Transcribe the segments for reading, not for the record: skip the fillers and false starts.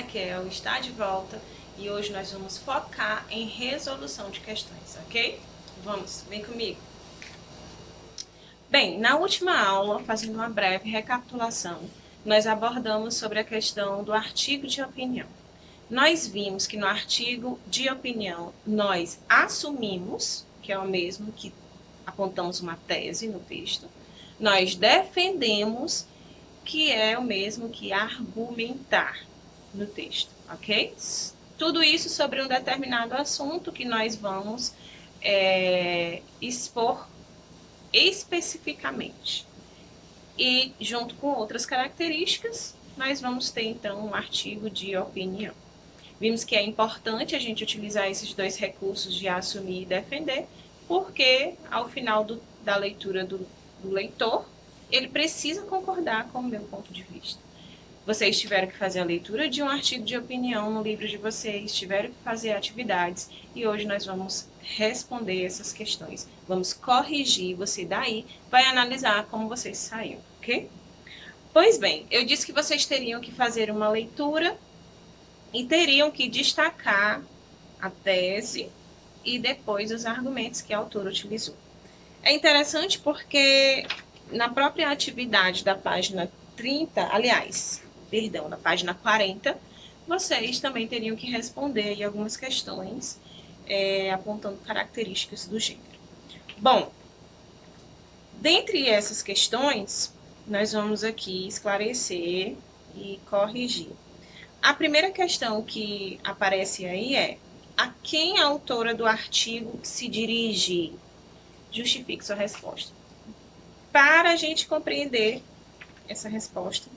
Raquel está de volta e hoje nós vamos focar em resolução de questões, ok? Vamos, vem comigo. Bem, na última aula, fazendo uma breve recapitulação, nós abordamos sobre a questão do artigo de opinião. Nós vimos que no artigo de opinião nós assumimos, que é o mesmo que apontamos uma tese no texto, nós defendemos, que é o mesmo que argumentar no texto, ok? Tudo isso sobre um determinado assunto que nós vamos expor especificamente. E, junto com outras características, nós vamos ter, então, um artigo de opinião. Vimos que é importante a gente utilizar esses dois recursos de assumir e defender, porque, ao final da leitura do leitor, ele precisa concordar com o meu ponto de vista. Vocês tiveram que fazer a leitura de um artigo de opinião no livro de vocês, tiveram que fazer atividades, e hoje nós vamos responder essas questões. Vamos corrigir, você daí vai analisar como você saiu, ok? Pois bem, eu disse que vocês teriam que fazer uma leitura e teriam que destacar a tese e depois os argumentos que a autora utilizou. É interessante porque na própria atividade da página 30, da página 40, vocês também teriam que responder aí algumas questões apontando características do gênero. Bom, dentre essas questões, nós vamos aqui esclarecer e corrigir. A primeira questão que aparece aí é: a quem a autora do artigo se dirige? Justifique sua resposta. Para a gente compreender essa resposta,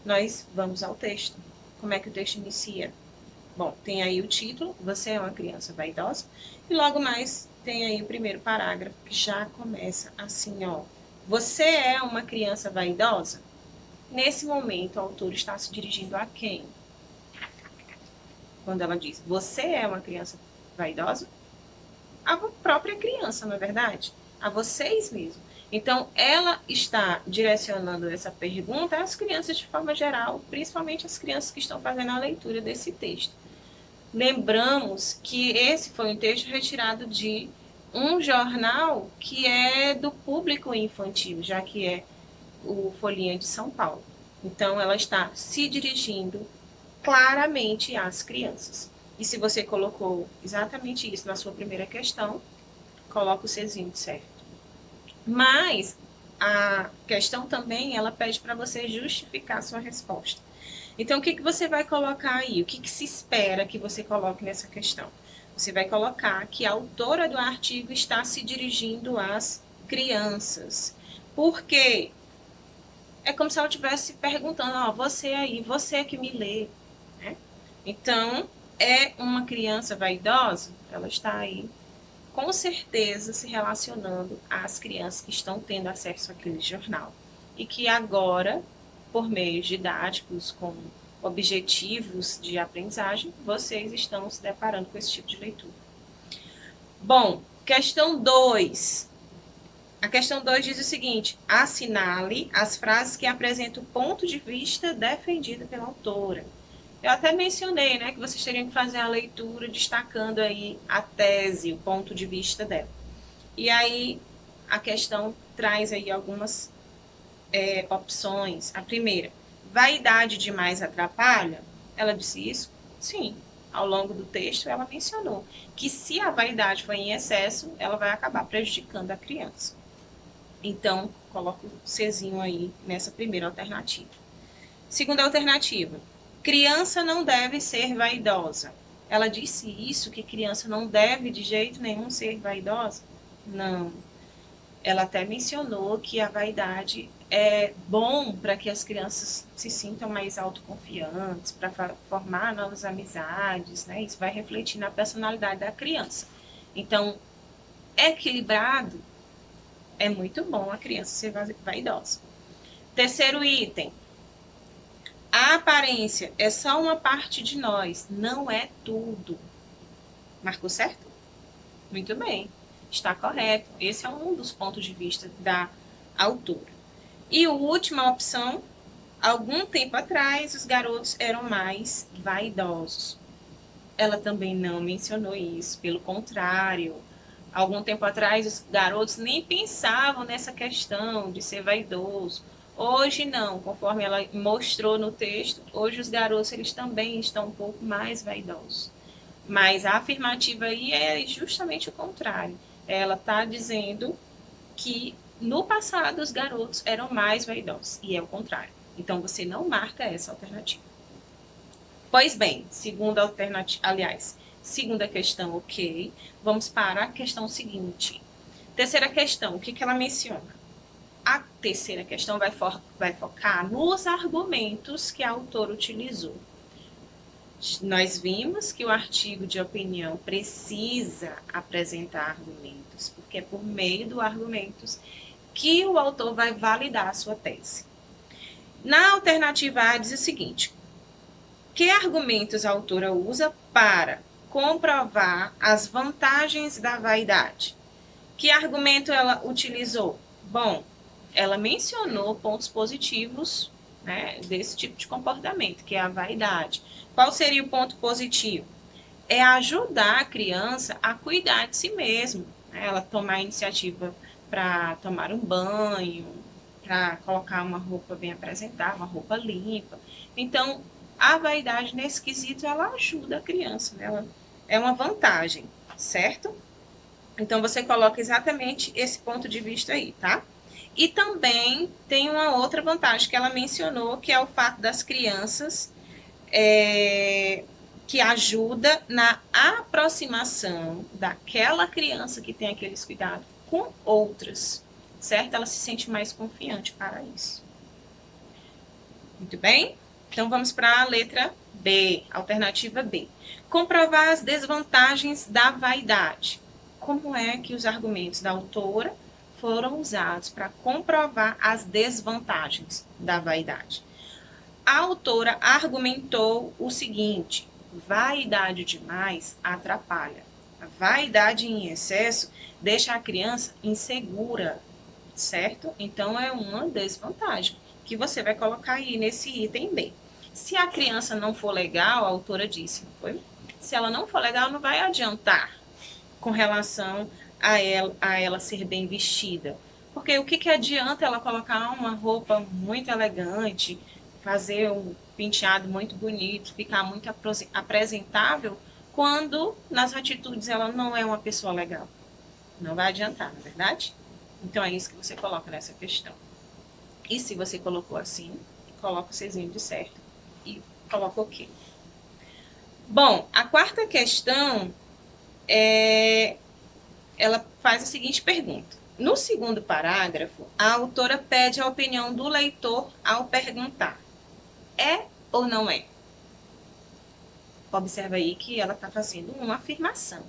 nós vamos ao texto. Como é que o texto inicia? Bom, tem aí o título, você é uma criança vaidosa, e logo mais tem aí o primeiro parágrafo, que já começa assim, ó. Você é uma criança vaidosa? Nesse momento, o autor está se dirigindo a quem? Quando ela diz, você é uma criança vaidosa? A própria criança, não é verdade? A vocês mesmos. Então, ela está direcionando essa pergunta às crianças de forma geral, principalmente as crianças que estão fazendo a leitura desse texto. Lembramos que esse foi um texto retirado de um jornal que é do público infantil, já que é o Folhinha de São Paulo. Então, ela está se dirigindo claramente às crianças. E se você colocou exatamente isso na sua primeira questão, coloca o Czinho de certo. Mas a questão também, ela pede para você justificar a sua resposta. Então, o que você vai colocar aí? O que se espera que você coloque nessa questão? Você vai colocar que a autora do artigo está se dirigindo às crianças. Por quê? É como se ela estivesse perguntando, ó, você aí, você que me lê, né? Então, é uma criança vaidosa? Ela está aí, com certeza, se relacionando às crianças que estão tendo acesso àquele jornal. E que agora, por meios didáticos, com objetivos de aprendizagem, vocês estão se deparando com esse tipo de leitura. Bom, questão 2. A questão 2 diz o seguinte: assinale as frases que apresentam o ponto de vista defendido pela autora. Eu até mencionei, né, que vocês teriam que fazer a leitura destacando aí a tese, o ponto de vista dela. E aí a questão traz aí algumas opções. A primeira, vaidade demais atrapalha? Ela disse isso? Sim. Ao longo do texto ela mencionou que se a vaidade for em excesso, ela vai acabar prejudicando a criança. Então, coloco o Czinho aí nessa primeira alternativa. Segunda alternativa, criança não deve ser vaidosa. Ela disse isso, que criança não deve de jeito nenhum ser vaidosa? Não. Ela até mencionou que a vaidade é bom para que as crianças se sintam mais autoconfiantes, para formar novas amizades, né? Isso vai refletir na personalidade da criança. Então, equilibrado, é muito bom a criança ser vaidosa. Terceiro item, a aparência é só uma parte de nós, não é tudo. Marcou certo? Muito bem, está correto. Esse é um dos pontos de vista da autora. E a última opção, Algum tempo atrás, os garotos eram mais vaidosos. Ela também não mencionou isso, pelo contrário. Algum tempo atrás, os garotos nem pensavam nessa questão de ser vaidoso. Hoje não, conforme ela mostrou no texto, hoje os garotos eles também estão um pouco mais vaidosos. Mas a afirmativa aí é justamente o contrário. Ela está dizendo que no passado os garotos eram mais vaidosos, e é o contrário. Então você não marca essa alternativa. Pois bem, segunda alternativa, aliás, segunda questão, ok. Vamos para a questão seguinte. Terceira questão, o que ela menciona? A terceira questão vai focar nos argumentos que a autora utilizou. Nós vimos que o artigo de opinião precisa apresentar argumentos, porque é por meio dos argumentos que o autor vai validar a sua tese. Na alternativa A diz o seguinte: que argumentos a autora usa para comprovar as vantagens da vaidade? Que argumento ela utilizou? Bom, ela mencionou pontos positivos, né, desse tipo de comportamento, que é a vaidade. Qual seria o ponto positivo? É ajudar a criança a cuidar de si mesma, né? Ela tomar a iniciativa para tomar um banho, para colocar uma roupa bem apresentada, uma roupa limpa. Então, a vaidade nesse quesito, ela ajuda a criança, né? Ela é uma vantagem, certo? Então, você coloca exatamente esse ponto de vista aí, tá? E também tem uma outra vantagem que ela mencionou, que é o fato das crianças que ajuda na aproximação daquela criança que tem aqueles cuidados com outras, certo? Ela se sente mais confiante para isso. Muito bem? Então, vamos para a letra B, alternativa B. Comprovar as desvantagens da vaidade. Como é que os argumentos da autora foram usados para comprovar as desvantagens da vaidade? A autora argumentou o seguinte: vaidade demais atrapalha. A vaidade em excesso deixa a criança insegura, certo? Então, é uma desvantagem que você vai colocar aí nesse item B. Se a criança não for legal, a autora disse, não foi? Se ela não for legal, não vai adiantar com relação a ela ser bem vestida. Porque o que adianta ela colocar uma roupa muito elegante, fazer um penteado muito bonito, ficar muito apresentável, quando nas atitudes ela não é uma pessoa legal? Não vai adiantar, não é verdade? Então é isso que você coloca nessa questão. E se você colocou assim, coloca o Czinho de certo e coloca ok. Bom, a quarta questão ela faz a seguinte pergunta. No segundo parágrafo, a autora pede a opinião do leitor ao perguntar: é ou não é? Observa aí que ela está fazendo uma afirmação.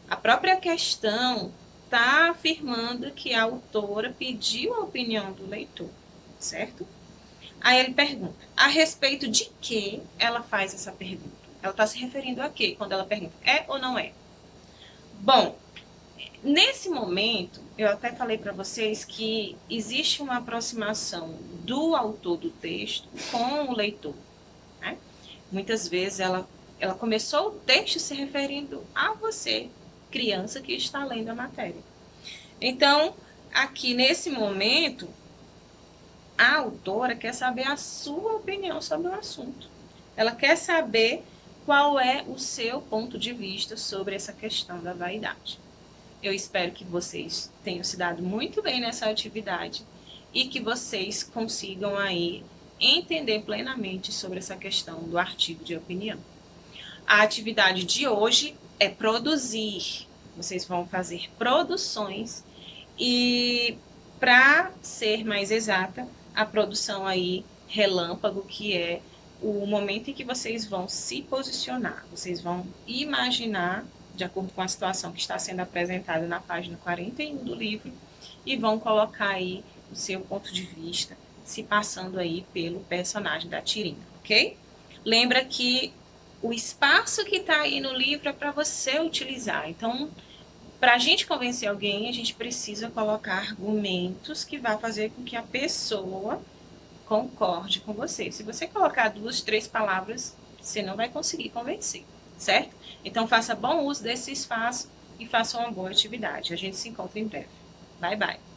A própria questão está afirmando que a autora pediu a opinião do leitor, certo? Aí ele pergunta, a respeito de que ela faz essa pergunta? Ela está se referindo a quê quando ela pergunta, é ou não é? Bom, nesse momento, eu até falei para vocês que existe uma aproximação do autor do texto com o leitor, né? Muitas vezes ela começou o texto se referindo a você, criança que está lendo a matéria. Então, aqui nesse momento, a autora quer saber a sua opinião sobre o assunto. Ela quer saber qual é o seu ponto de vista sobre essa questão da vaidade. Eu espero que vocês tenham se dado muito bem nessa atividade e que vocês consigam aí entender plenamente sobre essa questão do artigo de opinião. A atividade de hoje é produzir. Vocês vão fazer produções e, para ser mais exata, a produção aí relâmpago, que é o momento em que vocês vão se posicionar. Vocês vão imaginar, de acordo com a situação que está sendo apresentada na página 41 do livro, e vão colocar aí o seu ponto de vista, se passando aí pelo personagem da tirinha, ok? Lembra que o espaço que está aí no livro é para você utilizar. Então, para a gente convencer alguém, a gente precisa colocar argumentos que vá fazer com que a pessoa concorde com você. Se você colocar 2, 3 palavras, você não vai conseguir convencer, certo? Então, faça bom uso desse espaço e faça uma boa atividade. A gente se encontra em breve. Bye, bye.